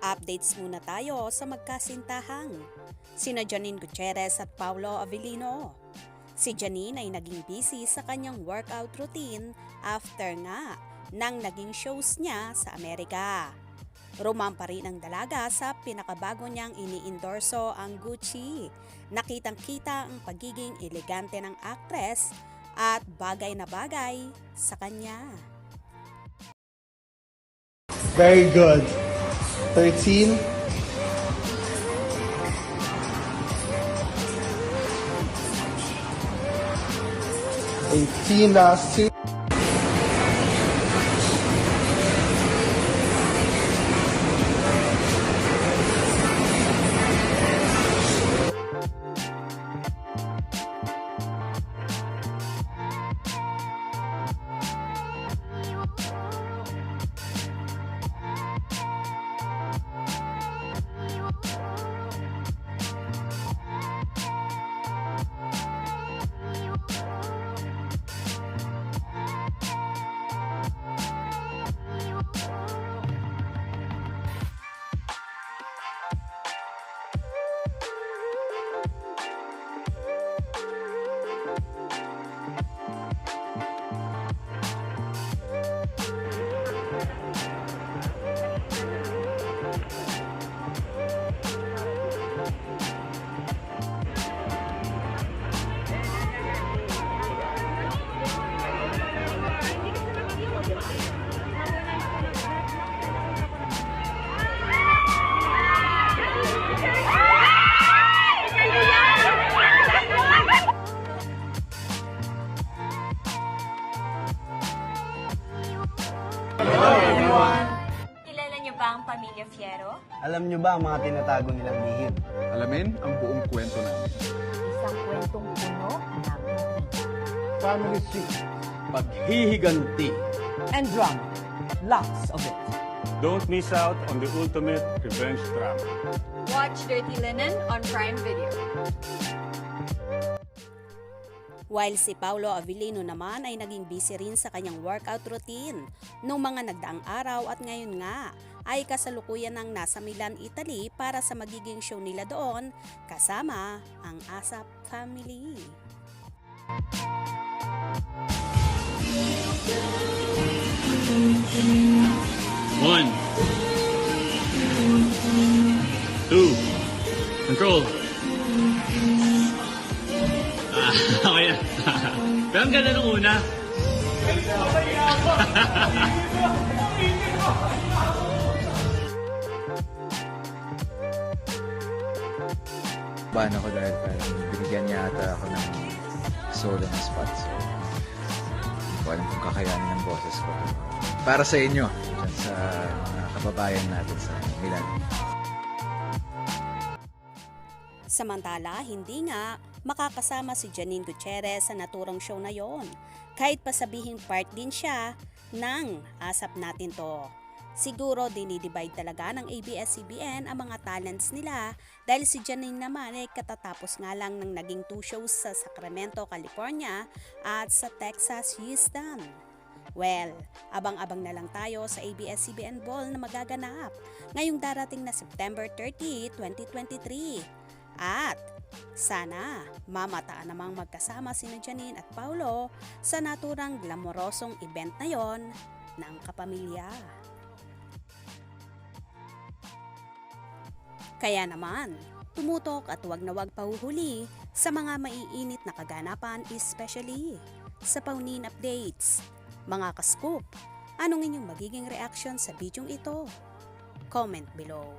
Updates muna tayo sa magkasintahang sina Janine Gutierrez at Paulo Avellino. Si Janine ay naging busy sa kanyang workout routine after nga nang naging shows niya sa Amerika. Rumampa rin ang dalaga sa pinakabago niyang iniendorso ang Gucci. Nakitang-kita ang pagiging elegante ng actress at bagay na bagay sa kanya. Very good. 13. 18, last two. Kilala niyo ba ang Pamilya Fiero? Alam nyo ba ang mga tinatago nilang lihim? Alamin ang buong kwento namin. Isang kwentong puno ng Family Street. Paghihiganti. and drama. Lots of it. Don't miss out on the ultimate revenge drama. Watch Dirty Linen on Prime Video. While si Paulo Avellino naman ay naging busy rin sa kanyang workout routine noong mga nagdaang araw at ngayon nga ay kasalukuyan ng nasa Milan, Italy para sa magiging show nila doon kasama ang ASAP family. One. Two. Control. Okay na. Pero ang ganda nung una. Bahan ako dahil parang binigyan niya ata ako ng solo na spot. So, hindi ko alam kung kakayanin ng boses ko. Para sa inyo, dyan sa mga kababayan natin sa Milan. Samantala, hindi nga makakasama si Janine Gutierrez sa naturang show na yon. Kahit pa sabihing part din siya ng ASAP Natin To. Siguro dinidivide talaga ng ABS-CBN ang mga talents nila dahil si Janine naman ay katatapos nga lang ng naging 2 shows sa Sacramento, California at sa Texas, Houston. Well, abang-abang na lang tayo sa ABS-CBN Ball na magaganap ngayong darating na September 30, 2023. At sana mamataan namang magkasama sina Janine at Paulo sa naturang glamorosong event na yon ng kapamilya. Kaya naman, tumutok at wag na wag pahuhuli sa mga maiinit na kaganapan, especially sa Paunin updates. Mga ka-scoop, anong inyong magiging reaction sa bidyong ito? Comment below.